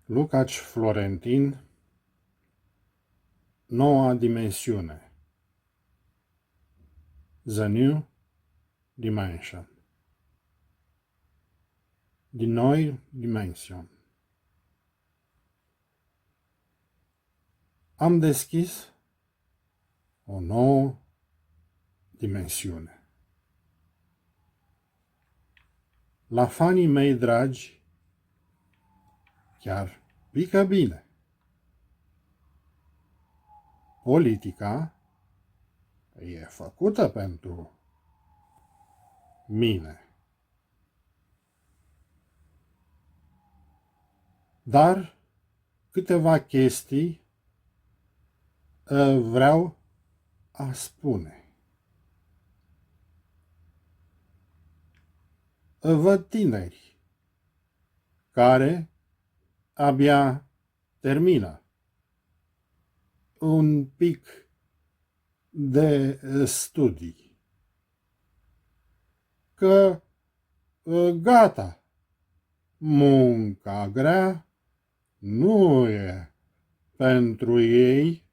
Lucaci Florentin, Noua Dimensiune, The New Dimension, die Neue Dimensiune. Am deschis o nouă dimensiune. La fanii mei dragi, chiar pică bine. Politica e făcută pentru mine. Dar câteva chestii vreau a spune. Văd tineri care abia termină un pic de studii, că gata, munca grea nu e pentru ei.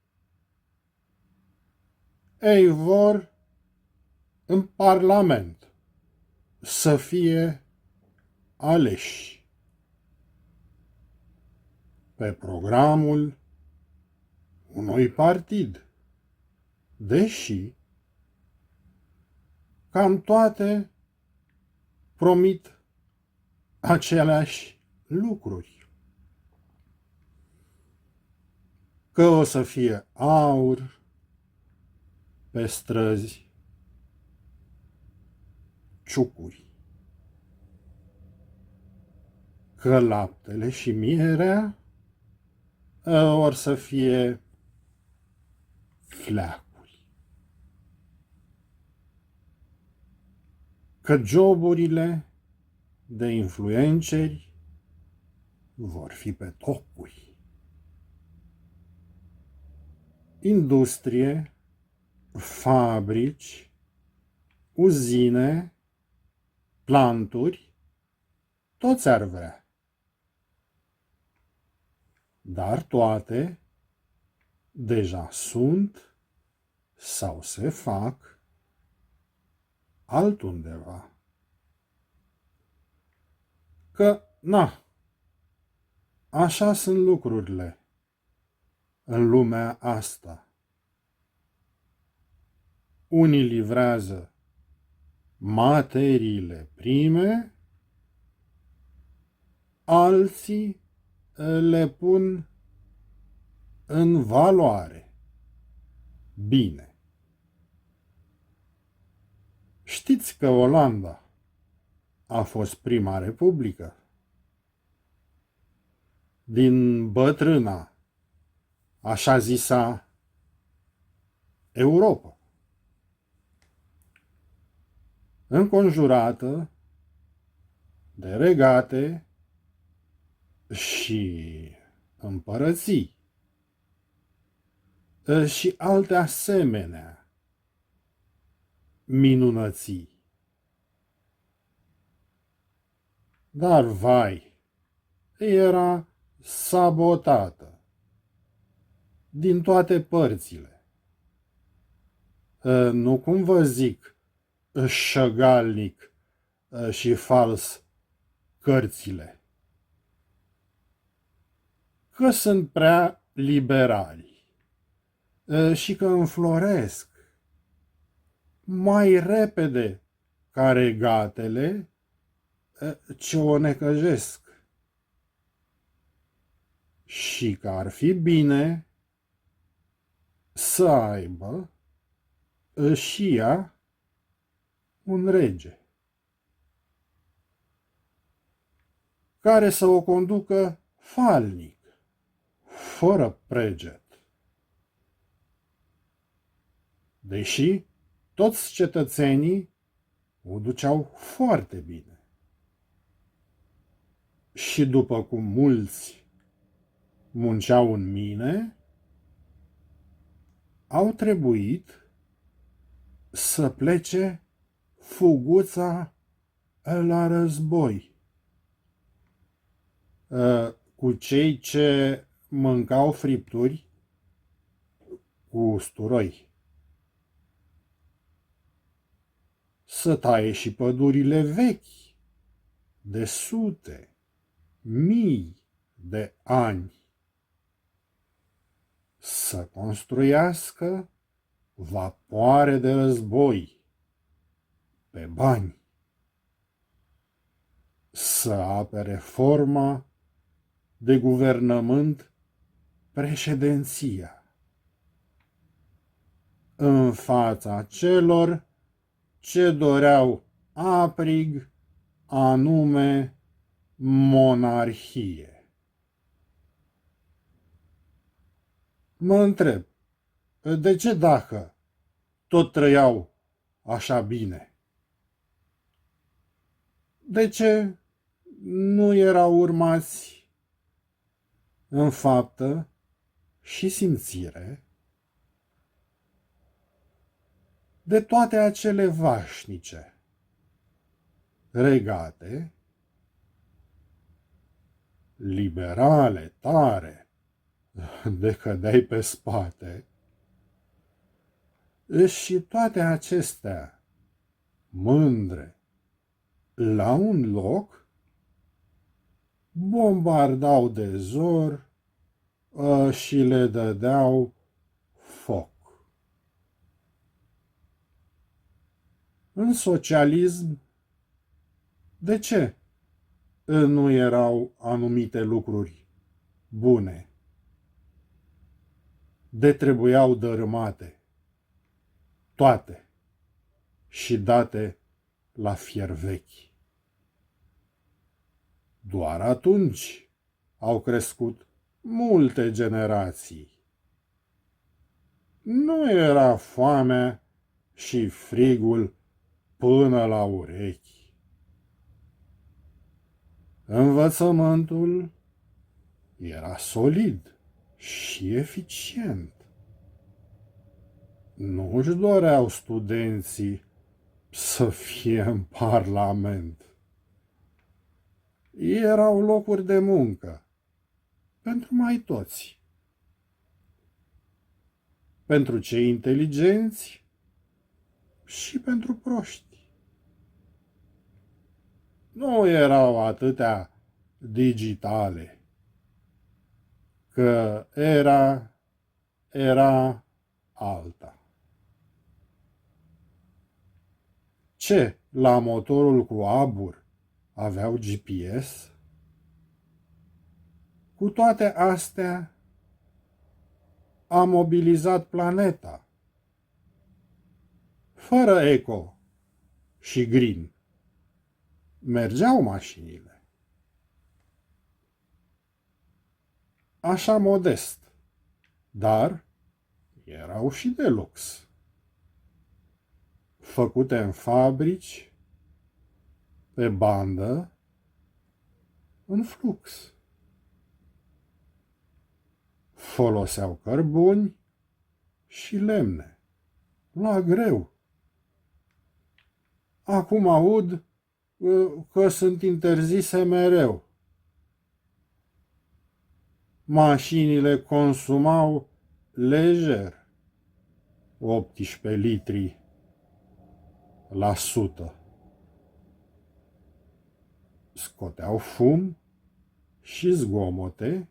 Ei vor în Parlament să fie aleși pe programul unui partid, deși cam toate promit aceleași lucruri. Că o să fie aur pe străzi, ciucuri, că laptele și mierea or să fie fleacuri, că joburile de influenceri vor fi pe topuri. Industrie, fabrici, uzine, planturi, toți ar vrea. Dar toate deja sunt sau se fac altundeva. Că, na, așa sunt lucrurile în lumea asta. Unii livrează materiile prime, alții le pun în valoare. Bine. Știți că Olanda a fost prima republică? Din bătrâna, așa zisa, Europa. Înconjurată de regate și împărății și alte asemenea minunății. Dar, vai, era sabotată din toate părțile. Nu cum vă zic șăgalnic și fals cărțile, că sunt prea liberali și că înfloresc mai repede ca regatele ce o necăjesc și că ar fi bine să aibă și ea un rege care să o conducă falnic, fără preget. Deși toți cetățenii o duceau foarte bine. Și după cum mulți munceau în mine, au trebuit să plece fuguța la război. cu cei ce mâncau fripturi cu usturoi. Să taie și pădurile vechi de sute, mii de ani. Să construiască vapoare de război pe bani. Să apere forma de guvernământ președinția în fața celor ce doreau aprig anume monarhie. Mă întreb, de ce dacă tot trăiau așa bine? De ce nu erau urmați în faptă și simțire de toate acele vașnice, regate, liberale, tare, de cădeai pe spate, și toate acestea mândre la un loc bombardau de zor și le dădeau foc. În socialism, de ce nu erau anumite lucruri bune? De trebuiau dărâmate toate și date la fier vechi. Doar atunci au crescut multe generații. Nu era foamea și frigul până la urechi. Învățământul era solid și eficient. Nu își doreau studenții să fie în parlament. Erau locuri de muncă pentru mai toți. Pentru cei inteligenți și pentru proști. Nu erau atâtea digitale, că era alta. Ce la motorul cu abur aveau GPS? Cu toate astea a mobilizat planeta, fără eco și green. Mergeau mașinile. Așa modest, dar erau și de lux. Făcute în fabrici, pe bandă, în flux. Foloseau cărbuni și lemne, la greu. Acum aud că sunt interzise mereu. Mașinile consumau lejer 18 litri la 100. Scoteau fum și zgomote.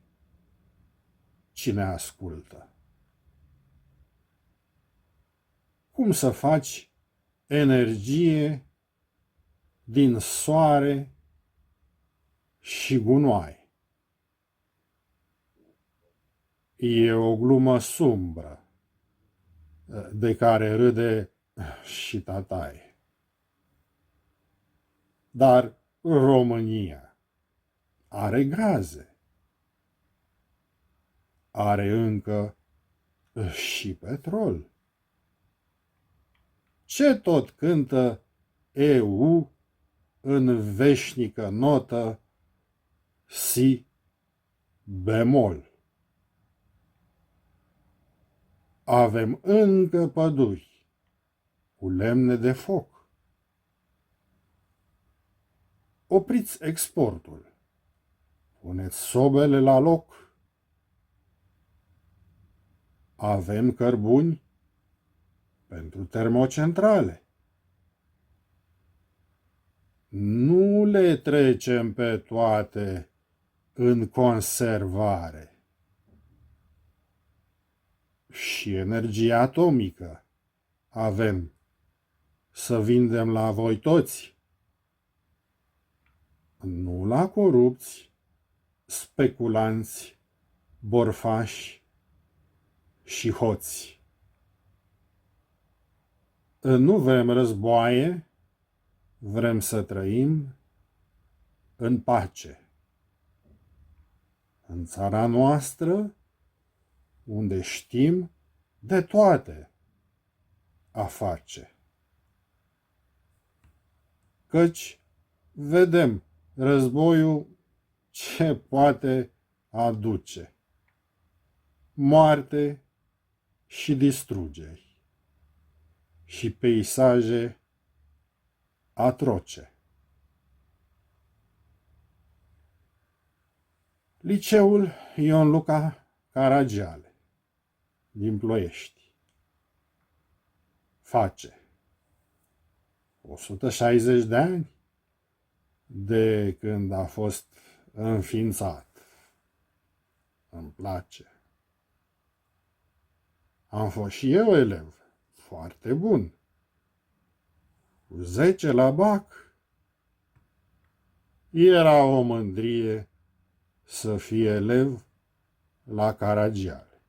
Cine ascultă? Cum să faci energie din soare și gunoaie? E o glumă sumbră de care râde și tataie. Dar România are gaze, are încă și petrol. Ce tot cântă EU în veșnică notă si bemol? Avem încă păduri cu lemne de foc. Opriți exportul. Puneți sobele la loc. Avem cărbuni pentru termocentrale. Nu le trecem pe toate în conservare. Și energie atomică avem să vindem la voi toți. Nu la corupți, speculanți, borfași și hoți. Nu vrem războaie, vrem să trăim în pace. În țara noastră, unde știm de toate a face. Căci vedem războiul ce poate aduce. Moarte și distrugeri și peisaje atroce. Liceul Ion Luca Caragiale din Ploiești face 160 de ani de când a fost înființat. Îmi place. Am fost și eu elev, foarte bun. Cu 10 la bac. Era o mândrie să fie elev la Caragiale.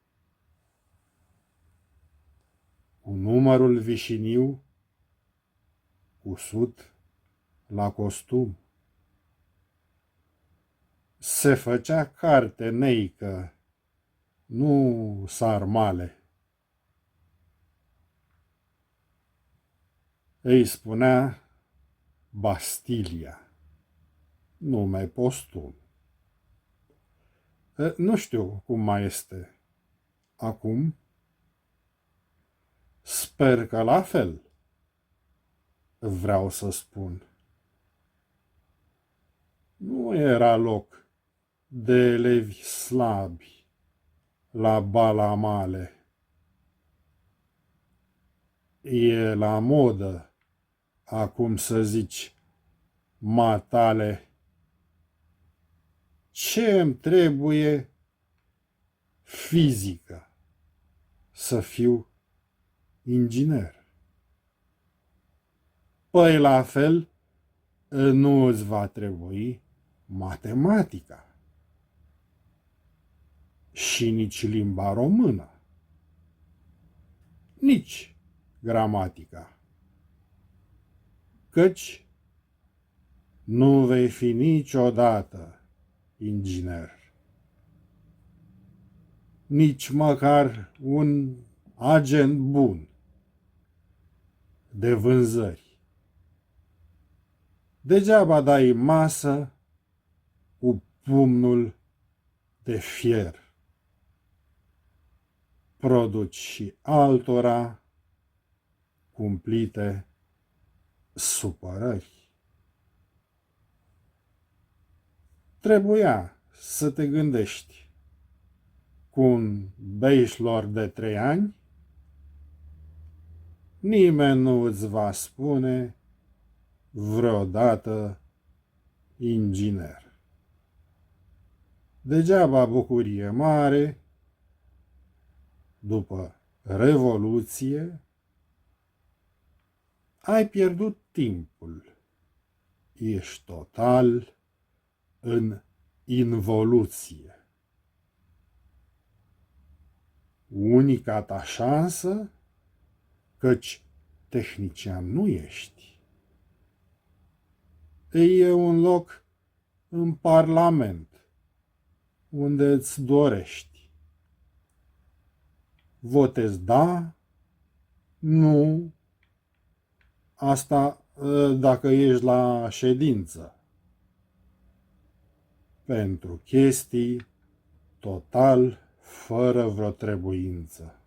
Cu numărul vișiniu cusut la costum. Se făcea carte neică, nu sarmale. Îi spunea Bastilia, nume postum. Nu știu cum mai este acum. Sper că la fel, vreau să spun. Nu era loc de elevi slabi la balamale. E la modă acum să zici matale. Ce îmi trebuie fizică să fiu inginer? Păi la fel nu îți va trebui matematica și nici limba română, nici gramatica, căci nu vei fi niciodată inginer, nici măcar un agent bun de vânzări. Degeaba dai masă cu pumnul de fier. Produci și altora cumplite supărări. Trebuia să te gândești cu un bachelor de 3 ani, nimeni nu îți va spune vreodată inginer. Degeaba bucurie mare, după Revoluție, ai pierdut timpul. Ești total în involuție. Unica ta șansă, căci tehnician nu ești, e un loc în Parlament, unde îți dorești. Votezi da, nu, asta dacă ești la ședință, pentru chestii total fără vreo trebuință.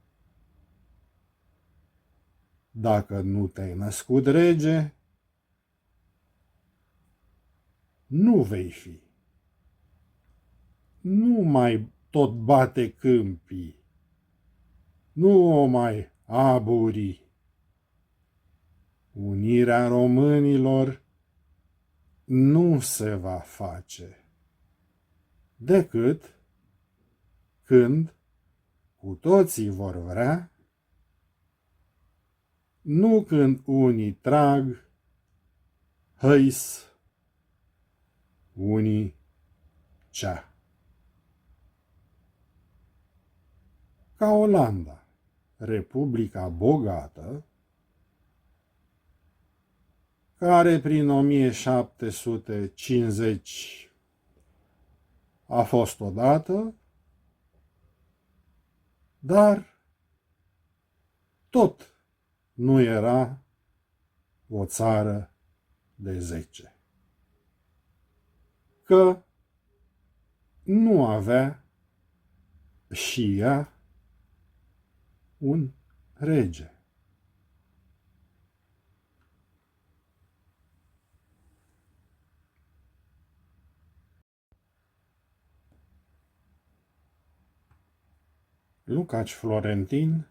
Dacă nu te-ai născut rege, nu vei fi. nu mai tot bate câmpii, nu o mai aburi. Unirea românilor nu se va face decât când cu toții vor vrea, nu când unii trag hăis, unii cea. Ca Olanda, republica bogată, care prin 1750 a fost odată, dar tot nu era o țară de 10. Că nu avea și ea un rege. Lucaci Florentin,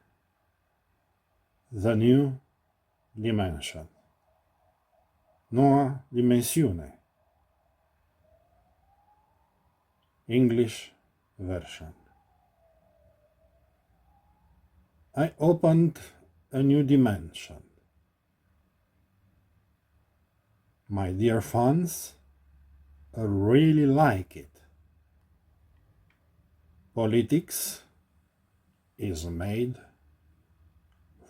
The New Dimension. Noua Dimensiune. English version. I opened a new dimension. My dear fans really like it. Politics is made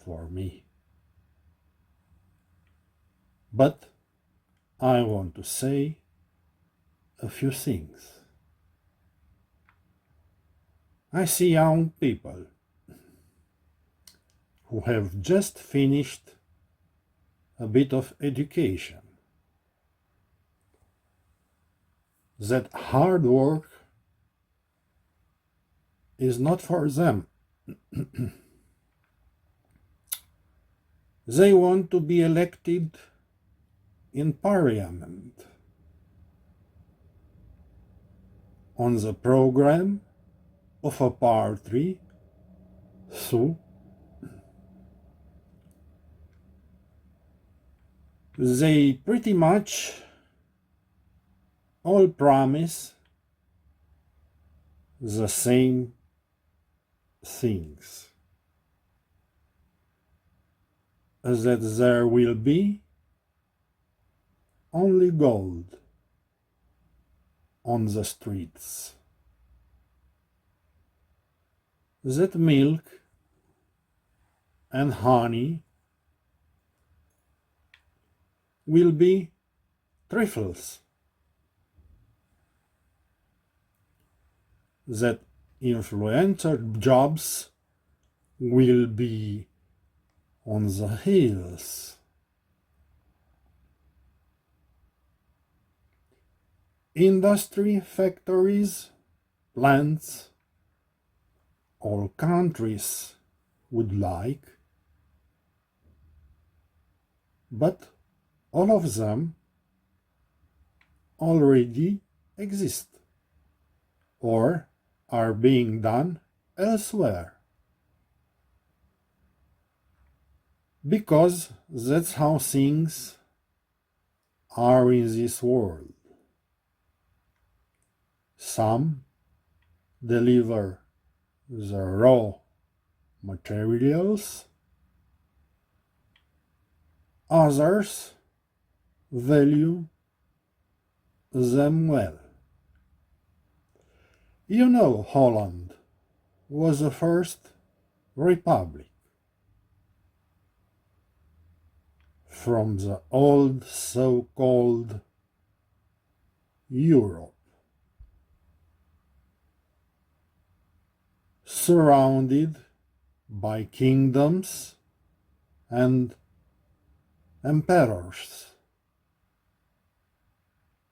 for me. But I want to say a few things. I see young people who have just finished a bit of education. That hard work is not for them. They want to be elected in parliament. On the program of a party, so they pretty much all promise the same things. That there will be only gold on the streets. That milk and honey will be trifles. That influencer jobs will be on the hills. Industry, factories, plants, all countries would like, but all of them already exist or are being done elsewhere. Because that's how things are in this world. Some deliver the raw materials, others value them well. You know, Holland was the first republic. From the old so-called Europe, surrounded by kingdoms and emperors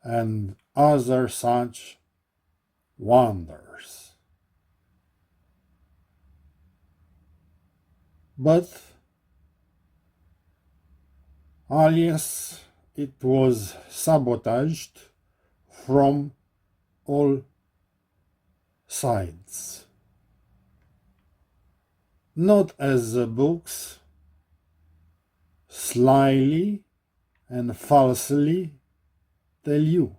and other such wonders. But alias it was sabotaged from all sides, not as the books slyly and falsely tell you,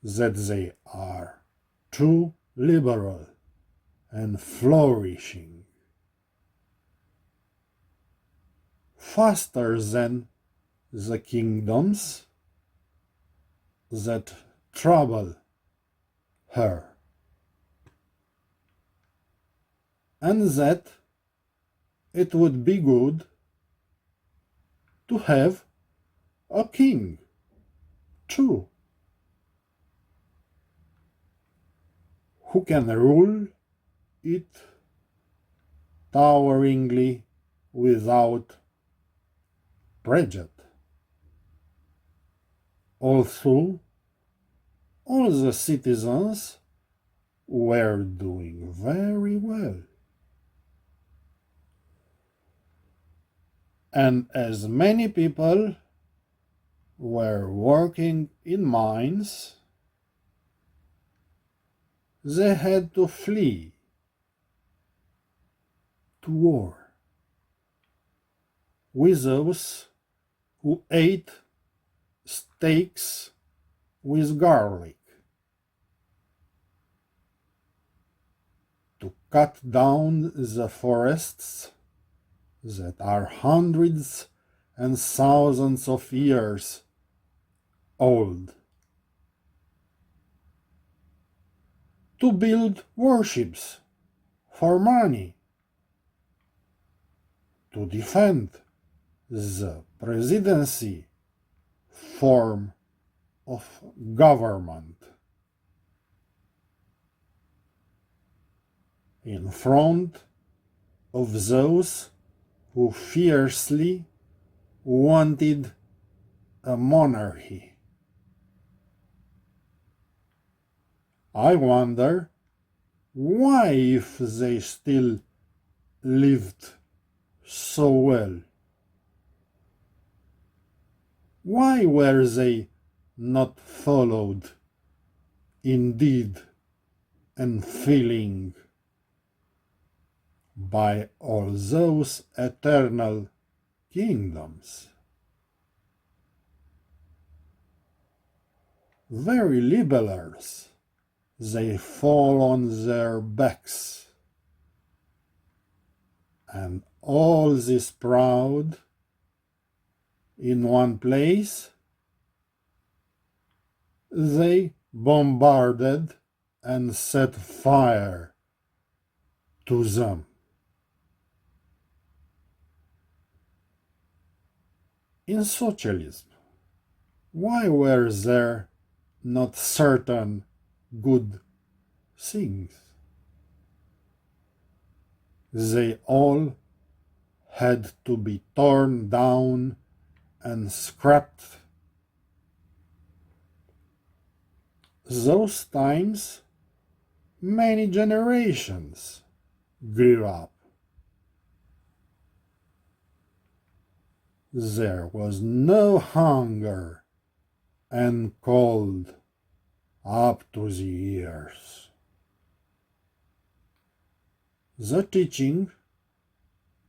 that they are too liberal and flourishing, faster than the kingdoms that trouble her, and that it would be good to have a king too, who can rule it toweringly without prejudice. Although all the citizens were doing very well, and as many people were working in mines, they had to flee to war with those who ate steaks with garlic, to cut down the forests that are hundreds and thousands of years old, to build warships for money, to defend the presidency form of government in front of those who fiercely wanted a monarchy. I wonder why, if they still lived so well, why were they not followed in deed and feeling by all those eternal kingdoms? Very liberals, they fall on their backs, and all this proud in one place, they bombarded and set fire to them. In socialism, why were there not certain good things? They all had to be torn down and scrapped. Those times, many generations grew up. There was no hunger and cold up to the ears. The teaching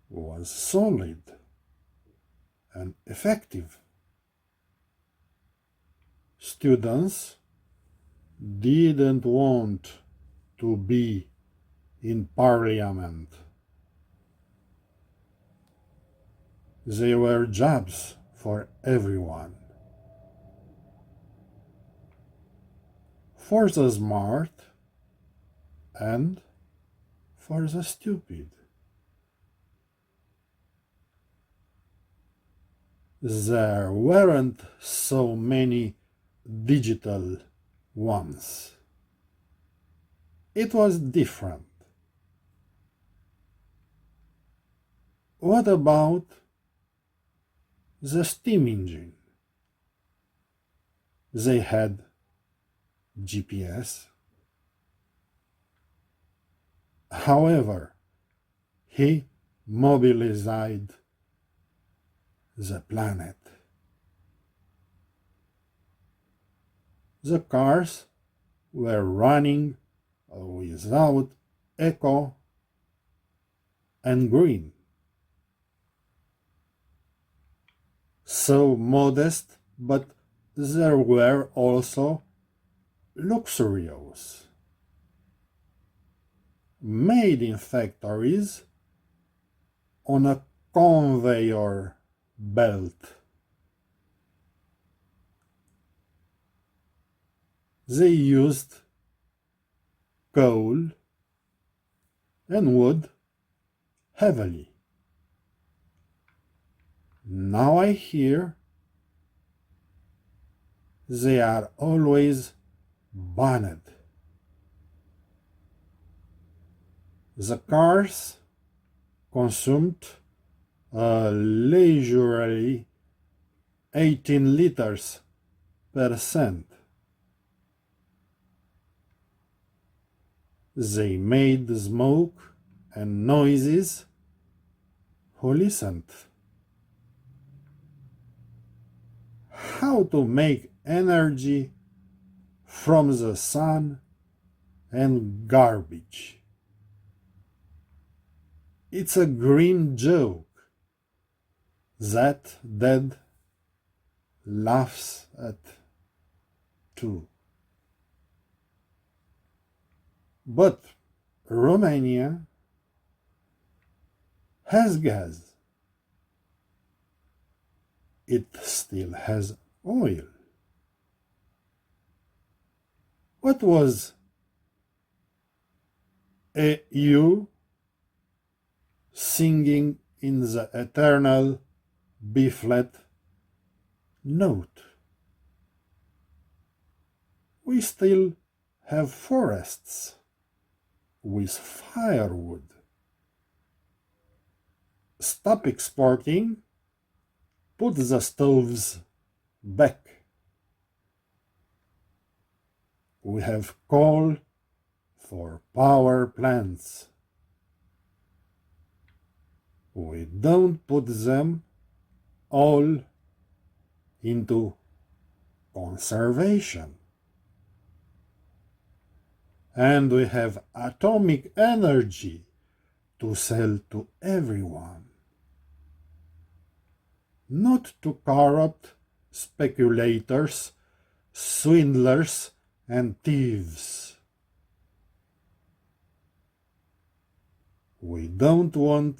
was solid and effective. Students didn't want to be in parliament. They were jobs for everyone. For the smart and for the stupid. There weren't so many digital ones. It was different. What about the steam engine? They had GPS. However, he mobilized the planet. The cars were running without echo and green. So modest, but there were also luxurious, made in factories on a conveyor belt. They used coal and wood heavily. Now I hear they are always banned. The cars consumed a leisurely 18 liters per cent. They made smoke and noises. Who listened? How to make energy from the sun and garbage. It's a grim joke that Dad laughs at too. But Romania has gas. It still has oil. What was you singing in the eternal B-flat note? We still have forests with firewood. Stop exporting, put the stoves back. We have coal for power plants. We don't put them all into conservation. And we have atomic energy to sell to everyone, not to corrupt speculators, swindlers, and thieves. We don't want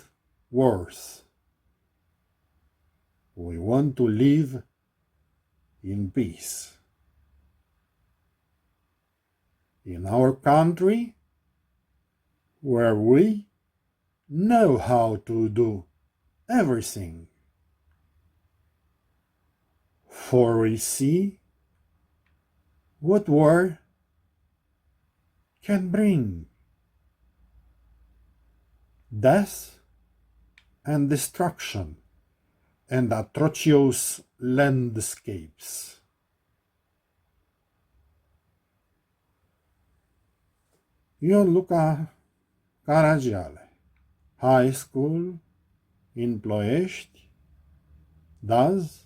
wars. We want to live in peace. In our country, where we know how to do everything. For we see what war can bring: death and destruction and atrocious landscapes. Io Luca Caragiale, High School in Ploiești, does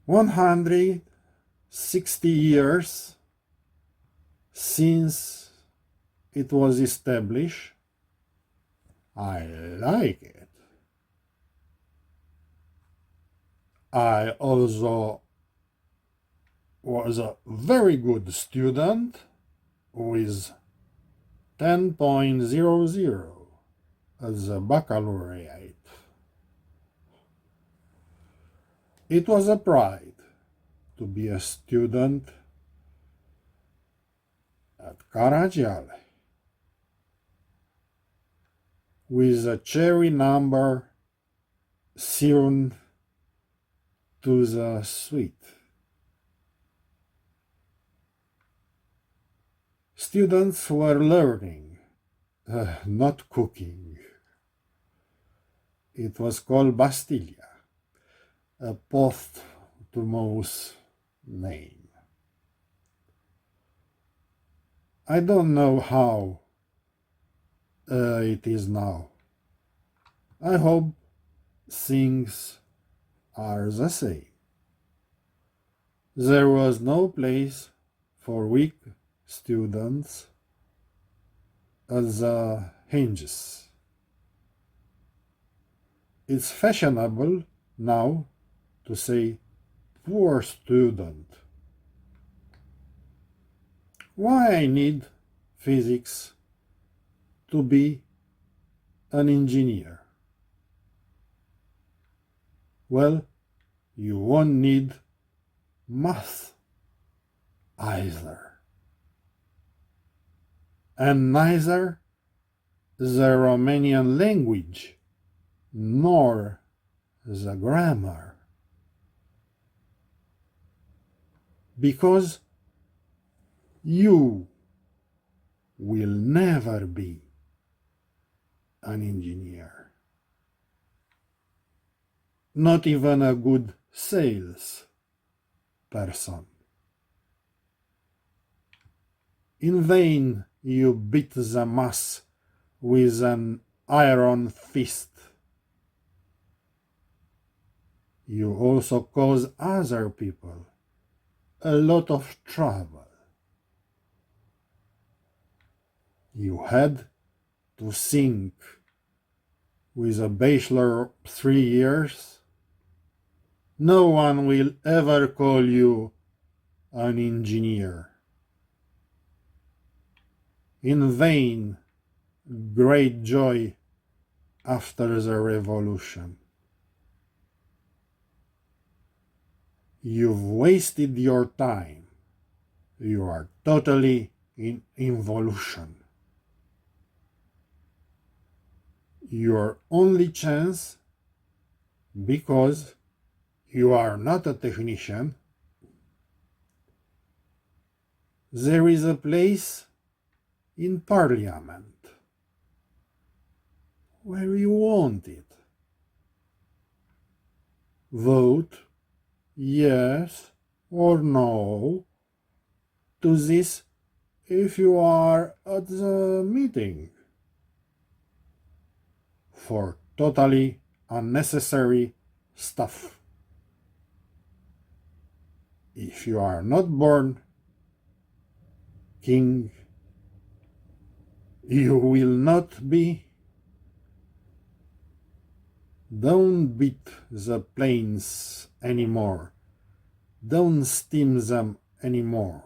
160 years since it was established. I like it. I also was a very good student with 10.00 as a baccalaureate. It was a pride to be a student at Caragiale with a cherry number sewn to the suite. Students were learning, not cooking. It was called Bastilia, a posthumous name. I don't know how it is now. I hope things are the same. There was no place for weak students at the hinges. It's fashionable now to say poor student. Why I need physics to be an engineer? Well, you won't need math either. And neither the Romanian language nor the grammar. Because you will never be an engineer. Not even a good sales person. In vain you beat the mass with an iron fist. You also cause other people a lot of trouble. You had to think with a bachelor 3 years. No one will ever call you an engineer. In vain, great joy after the revolution. You've wasted your time. You are totally in involution. Your only chance, because you are not a technician, there is a place in Parliament where you want it. Vote yes or no to this if you are at the meeting. For totally unnecessary stuff. If you are not born king, you will not be. Don't beat the planes anymore. Don't steam them anymore.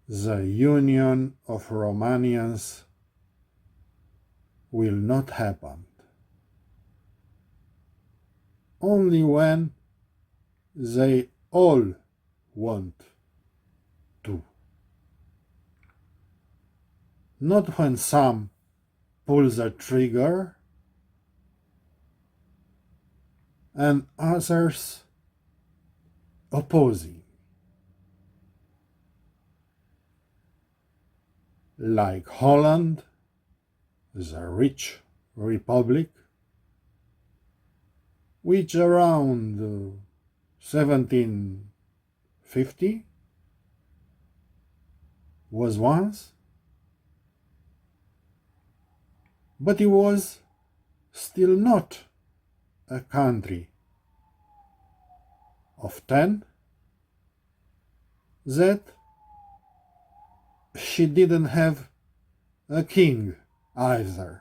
The union of Romanians will not happen. Only when they all want to. Not when some pull the trigger and others opposing. Like Holland, the rich republic, which around 1750 was once, but it was still not a country of 10 that she didn't have a king either.